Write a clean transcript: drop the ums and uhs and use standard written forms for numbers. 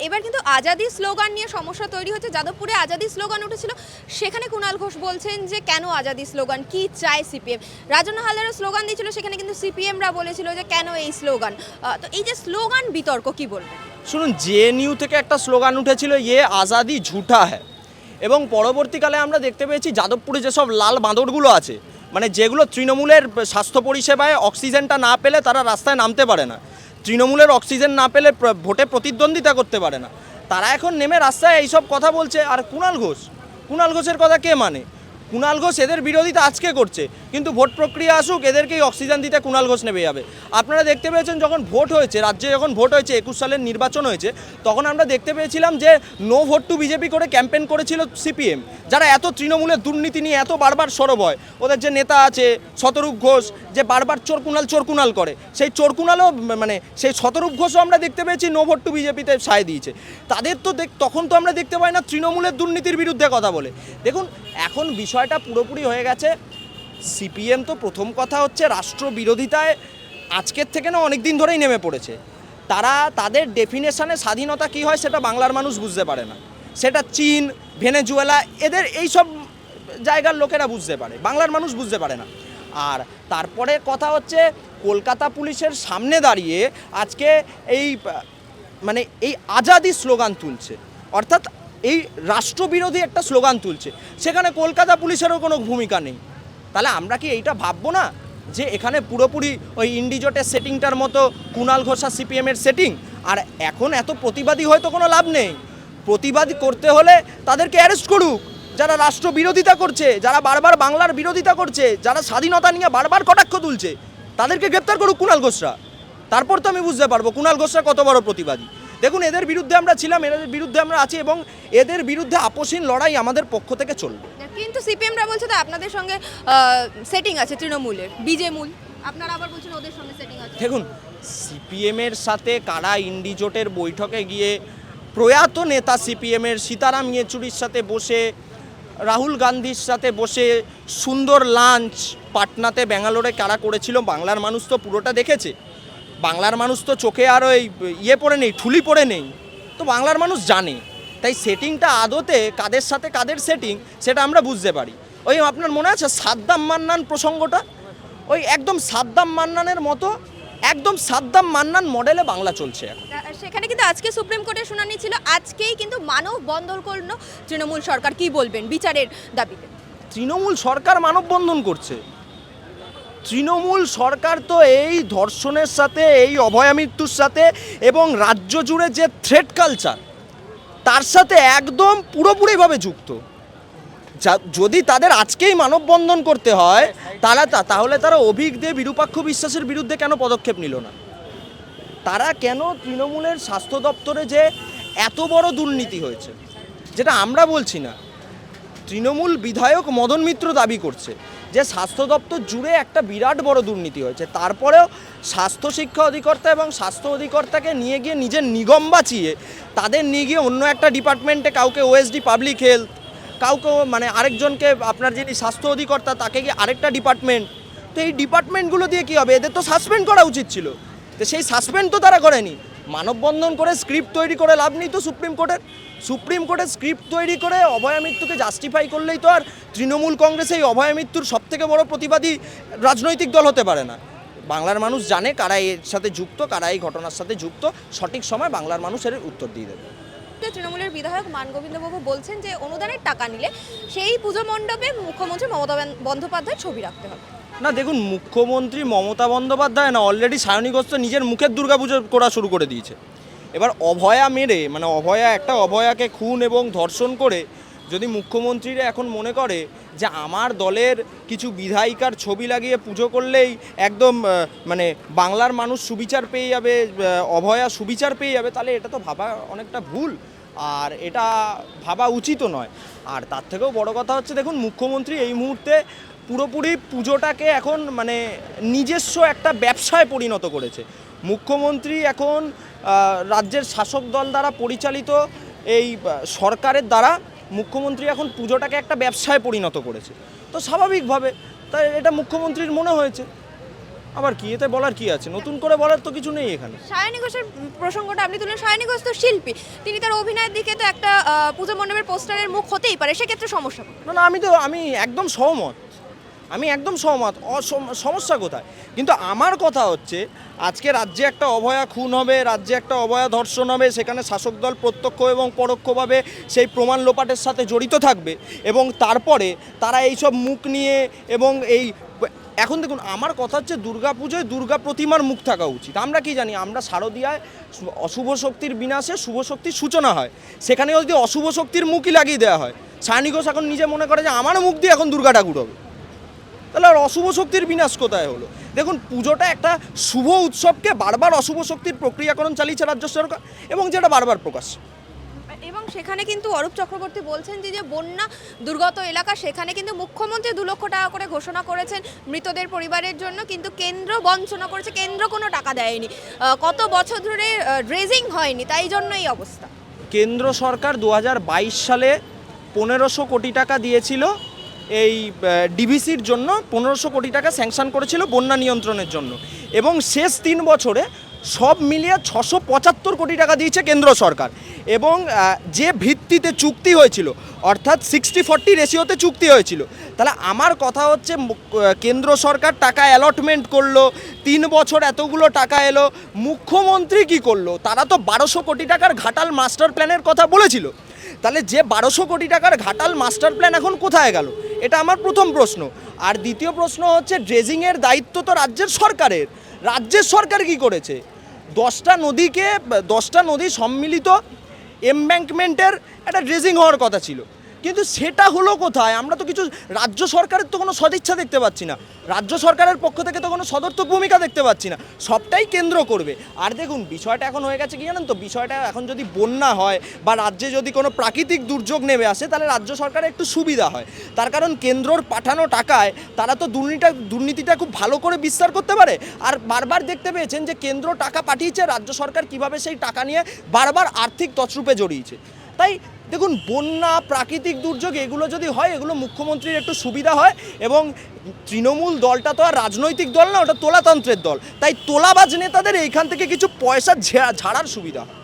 এবার কিন্তু আজাদি স্লোগান নিয়ে সমস্যা তৈরি হচ্ছে। যাদবপুরে আজাদি স্লোগান উঠেছিল, সেখানে কুণাল ঘোষ বলছেন যে কেন আজাদি স্লোগান, কি চায় সিপিএম। রাজন্য হালদারও স্লোগান দিয়েছিল, সেখানে কিন্তু সিপিএমরা বলেছিল যে কেন এই স্লোগান। তো এই যে স্লোগান বিতর্ক, কি বলবেন? শুনুন, জেএনইউ থেকে একটা স্লোগান উঠেছিল, ইয়ে আজাদি ঝুঠা হ্যায়, এবং পরবর্তীকালে আমরা দেখতে পেয়েছি যাদবপুরে যেসব লাল বাঁদরগুলো আছে, মানে যেগুলো তৃণমূলের স্বাস্থ্য পরিষেবায় অক্সিজেনটা না পেলে তারা রাস্তায় নামতে পারে না, তৃণমূলের অক্সিজেন না পেলে ভোটে প্রতিদ্বন্দ্বিতা করতে পারে না, তারা এখন নেমে রাস্তায় এইসব কথা বলছে। আর কুণাল ঘোষের কথা কে মানে? কুণাল ঘোষ এদের বিরোধিতা আজকে করছে, কিন্তু ভোট প্রক্রিয়া আসুক, এদেরকেই অক্সিজেন দিতে কুণাল ঘোষ নেমে যাবে। আপনারা দেখতে পেয়েছেন যখন ভোট হয়েছে, রাজ্যে যখন ভোট হয়েছে, 21 সালের নির্বাচন হয়েছে, তখন আমরা দেখতে পেয়েছিলাম যে নো ভোট টু বিজেপি করে ক্যাম্পেন করেছিল সিপিএম, যারা এত তৃণমূলের দুর্নীতি নিয়ে এত বারবার সরব হয়। ওদের যে নেতা আছে শতরূপ ঘোষ, যে বারবার চোর কুণাল করে, সেই চোর কুণালও মানে সেই শতরূপ ঘোষও আমরা দেখতে পেয়েছি নো ভোট টু বিজেপিতে সায় দিয়েছে। তাদের তো তখন তো আমরা দেখতে পাই না তৃণমূলের দুর্নীতির বিরুদ্ধে কথা বলে। দেখুন, এখন বিষয়টা পুরোপুরি হয়ে গেছে। সিপিএম তো প্রথম কথা হচ্ছে রাষ্ট্রবিরোধিতায় আজকের থেকে না অনেক দিন ধরেই নেমে পড়েছে। তারা তাদের ডেফিনেশনে স্বাধীনতা কী হয় সেটা বাংলার মানুষ বুঝতে পারে না, সেটা চীন, ভেনেজুয়েলা, এদের এই সব জায়গার লোকেরা বুঝতে পারে, বাংলার মানুষ বুঝতে পারে না। আর তারপরে কথা হচ্ছে কলকাতা পুলিশের সামনে দাঁড়িয়ে আজকে এই মানে এই আজাদি স্লোগান তুলছে, অর্থাৎ এই রাষ্ট্রবিরোধী একটা স্লোগান তুলছে, সেখানে কলকাতা পুলিশেরও কোনো ভূমিকা নেই। তাহলে আমরা কি এইটা ভাববো না যে এখানে পুরোপুরি ওই ইন্ডিজোটের সেটিংটার মতো কুণাল ঘোষা সিপিএমের সেটিং? আর এখন এত প্রতিবাদী হয়তো কোনো লাভ নেই, প্রতিবাদ করতে হলে তাদেরকে অ্যারেস্ট করুক, যারা রাষ্ট্র বিরোধিতা করছে, যারা বারবার বাংলার বিরোধিতা করছে, যারা স্বাধীনতা নিয়ে বারবার কটাক্ষ তুলছে, তাদেরকে গ্রেপ্তার করুক কুণাল ঘোষরা। তারপর তো আমি বুঝতে পারবো কুণাল ঘোষরা কত বড় প্রতিবাদী। দেখুন, এদের বিরুদ্ধে আমরা ছিলাম, এদের বিরুদ্ধে আমরা আছি, এবং এদের বিরুদ্ধে আপোষহীন লড়াই আমাদের পক্ষ থেকে চলবে। কিন্তু সিপিএমরা বলছে তো আপনাদের সঙ্গে সেটিং আছে তৃণমূলের, বিজেমূল, আপনারা আবার বলছেন ওদের সঙ্গে সেটিং আছে। দেখুন, সিপিএমের সাথে কারা ইন্ডিজোটের বৈঠকে গিয়ে প্রয়াত নেতা সিপিএমের সীতারাম ইয়েচুরির সাথে বসে, রাহুল গান্ধীর সাথে বসে সুন্দর লাঞ্চ পাটনাতে, ব্যাঙ্গালোরে কারা করেছিল, বাংলার মানুষ তো পুরোটা দেখেছে। বাংলার মানুষ তো চোখে আর ওই পড়ে নেই, ঠুলি পড়ে নেই, তো বাংলার মানুষ জানে। তাই সেটিংটা আদতে কাদের সাথে কাদের সেটিং সেটা আমরা বুঝতে পারি। ওই আপনার মনে আছে সাদ্দাম মান্নান প্রসঙ্গটা? ওই একদম সাদ্দাম মান্নানের মতো, একদম সাদ্দাম মান্নান মডেলে বাংলা চলছে এখন। সেখানে কিন্তু আজকে সুপ্রিম কোর্টের শুনানি ছিল, আজকেই কিন্তু মানববন্ধন করলো তৃণমূল সরকার। কি বলবেন বিচারের দাবিতে? তৃণমূল সরকার মানববন্ধন করছে? তৃণমূল সরকার তো এই ধর্ষণের সাথে, এই অভয়া মৃত্যুর সাথে, এবং রাজ্য জুড়ে যে থ্রেট কালচার, তার সাথে একদম পুরোপুরিভাবে যুক্ত। যদি তাদের আজকেই মানববন্ধন করতে হয়, তাহলে তারা অভিক দে, বিরূপাক্ষ বিশ্বাসের বিরুদ্ধে কেন পদক্ষেপ নিল না? তারা কেন তৃণমূলের স্বাস্থ্য দপ্তরে যে এত বড় দুর্নীতি হয়েছে, যেটা আমরা বলছি না, তৃণমূল বিধায়ক মদন মিত্র দাবি করছে যে স্বাস্থ্য দপ্তর জুড়ে একটা বিরাট বড় দুর্নীতি হয়েছে, তারপরেও স্বাস্থ্য শিক্ষা অধিকর্তা এবং স্বাস্থ্য অধিকর্তাকে নিয়ে গিয়ে নিজের নিগম বাঁচিয়ে তাদের নিয়ে গিয়ে অন্য একটা ডিপার্টমেন্টে, কাউকে ওএসডি পাবলিক হেলথ, কাউকে মানে আরেকজনকে আপনার যিনি স্বাস্থ্য অধিকর্তা তাকে গিয়ে আরেকটা ডিপার্টমেন্ট, তো এই ডিপার্টমেন্টগুলো দিয়ে কী হবে? এদের তো সাসপেন্ড করা উচিত ছিল, তো সেই সাসপেন্ড তো তারা করেনি। মানববন্ধন করে স্ক্রিপ্ট তৈরি করে লাভ নেই তো সুপ্রিম কোর্টের স্ক্রিপ্ট তৈরি করে অভয়া মৃত্যুকে জাস্টিফাই করলেই তো আর তৃণমূল কংগ্রেস এই অভয়া মৃত্যুর সবথেকে বড় প্রতিবাদী রাজনৈতিক দল হতে পারে না। বাংলার মানুষ জানে কারা এর সাথে যুক্ত, কারা এই ঘটনার সাথে যুক্ত, সঠিক সময় বাংলার মানুষ এর উত্তর দিয়ে দেবে। তৃণমূলের বিধায়ক মানগোবিন্দবাবু বলছেন যে অনুদানের টাকা নিলে সেই পুজো মণ্ডপে মুখ্যমন্ত্রী মমতা বন্দ্যোপাধ্যায় ছবি রাখতে হবে। না দেখুন, মুখ্যমন্ত্রী মমতা বন্দ্যোপাধ্যায় না, অলরেডি সায়নী ঘোষ তো নিজের মুখের দুর্গাপুজো করা শুরু করে দিয়েছে। এবার অভয়া মেরে, মানে একটা অভয়াকে খুন এবং ধর্ষণ করে যদি মুখ্যমন্ত্রীরা এখন মনে করে যে আমার দলের কিছু বিধায়িকার ছবি লাগিয়ে পুজো করলেই একদম মানে বাংলার মানুষ সুবিচার পেয়ে যাবে, অভয়া সুবিচার পেয়ে যাবে, তাহলে এটা তো ভাবা অনেকটা ভুল, আর এটা ভাবা উচিতও নয়। আর তার থেকেও বড় কথা হচ্ছে, দেখুন মুখ্যমন্ত্রী এই মুহূর্তে পুরোপুরি পুজোটাকে এখন মানে নিজস্ব একটা ব্যবসায় পরিণত করেছে। মুখ্যমন্ত্রী এখন রাজ্যের শাসক দল দ্বারা পরিচালিত এই সরকারের দ্বারা মুখ্যমন্ত্রী এখন পুজোটাকে একটা ব্যবসায় পরিণত করেছে, তো স্বাভাবিকভাবে তাই এটা মুখ্যমন্ত্রীর মনে হয়েছে। আবার কি এতে বলার কি আছে, নতুন করে বলার তো কিছু নেই এখানে। সায়নী ঘোষের প্রসঙ্গটা আপনি তুলেন, সায়নী ঘোষ তো শিল্পী, তিনি তার অভিনয়ের দিকে তো একটা পুজো মণ্ডপের পোস্টারের মুখ হতেই পারে, সেক্ষেত্রে সমস্যা কোথায়? না না, আমি একদম সহমত, সমস্যা কোথায়? কিন্তু আমার কথা হচ্ছে আজকে রাজ্যে একটা অভয়া খুন হবে, রাজ্যে একটা অভয়া ধর্ষণ হবে, সেখানে শাসক দল প্রত্যক্ষ এবং পরোক্ষভাবে সেই প্রমাণ লোপাটের সাথে জড়িত থাকবে, এবং তারপরে তারা এইসব মুখ নিয়ে এবং এখন দেখুন, আমার কথা হচ্ছে দুর্গাপুজোয় দুর্গা প্রতিমার মুখ থাকা উচিত। আমরা কি জানি, আমরা শারদীয়ায় অশুভ শক্তির বিনাশে শুভ শক্তির সূচনা হয়, সেখানে যদি অশুভ শক্তির মুখই লাগিয়ে দেওয়া হয়, সায়নী ঘোষ এখন নিজে মনে করে যে আমার মুখ দিয়ে এখন দুর্গা ঠাকুর হবে, তাহলে আর অশুভ শক্তির বিনাশ কোথায় হলো? দেখুন, পুজোটা একটা শুভ উৎসবকে বারবার অশুভ শক্তির প্রক্রিয়াকরণ চালিয়েছে রাজ্য সরকার, এবং যেটা বারবার প্রকাশ। এবং সেখানে কিন্তু অরূপ চক্রবর্তী বলছেন যে বন্যা দুর্গত এলাকা, সেখানে কিন্তু মুখ্যমন্ত্রী 2 লক্ষ টাকা করে ঘোষণা করেছেন মৃতদের পরিবারের জন্য, কিন্তু কেন্দ্র বঞ্চনা করেছে, কেন্দ্র কোনো টাকা দেয়নি, কত বছর ধরে ড্রেজিং হয়নি, তাই জন্য এই অবস্থা। কেন্দ্র সরকার 2022 সালে 1500 কোটি টাকা দিয়েছিল এই ডিভিসির জন্য, 1500 কোটি টাকা স্যাংশন করেছিল বন্যা নিয়ন্ত্রণের জন্য, এবং শেষ 3 বছরে সব মিলিয়ে 675 কোটি টাকা দিয়েছে কেন্দ্র সরকার। এবং যে ভিত্তিতে চুক্তি হয়েছিল, অর্থাৎ 60-40 রেশিওতে চুক্তি হয়েছিল, তাহলে আমার কথা হচ্ছে কেন্দ্র সরকার টাকা অ্যালটমেন্ট করলো, 3 বছর এতগুলো টাকা এলো, মুখ্যমন্ত্রী কি করলো? তারা তো 1200 কোটি টাকার ঘাটাল মাস্টার প্ল্যানের কথা বলেছিল, তাহলে যে 1200 কোটি টাকার ঘাটাল মাস্টার প্ল্যান এখন কোথায় গেল? এটা আমার প্রথম প্রশ্ন। আর দ্বিতীয় প্রশ্ন হচ্ছে, ড্রেজিংয়ের দায়িত্ব তো রাজ্যের সরকারের, রাজ্যের সরকার কি করেছে? 10টা নদী সম্মিলিত এমব্যাঙ্কমেন্টের একটা ড্রেজিং হওয়ার কথা ছিল, কিন্তু সেটা হলো কোথায়? আমরা তো কিছু, রাজ্য সরকারের তো কোনো সদিচ্ছা দেখতে পাচ্ছি না, রাজ্য সরকারের পক্ষ থেকে তো কোনো সদর্থক ভূমিকা দেখতে পাচ্ছি না, সবটাই কেন্দ্র করবে। আর দেখুন, বিষয়টা এখন হয়ে গেছে কি জানেন তো, বিষয়টা এখন যদি বন্যা হয় বা রাজ্যে যদি কোনো প্রাকৃতিক দুর্যোগ নেমে আসে, তাহলে রাজ্য সরকারের একটু সুবিধা হয়, তার কারণ কেন্দ্রর পাঠানো টাকায় তারা তো দুর্নীতিটা খুব ভালো করে বিস্তার করতে পারে। আর বারবার দেখতে পেয়েছেন যে কেন্দ্র টাকা পাঠিয়েছে, রাজ্য সরকার কিভাবে সেই টাকা নিয়ে বারবার আর্থিক তছরূপে জড়িয়েছে। তাই দেখুন, বন্যা, প্রাকৃতিক দুর্যোগ এগুলো যদি হয়, এগুলো মুখ্যমন্ত্রীর একটু সুবিধা হয়, এবং তৃণমূল দলটা তো আর রাজনৈতিক দল না, ওটা তোলাতন্ত্রের দল, তাই তোলাবাজ নেতাদের এইখান থেকে কিছু পয়সা ঝাড়ার সুবিধা হয়।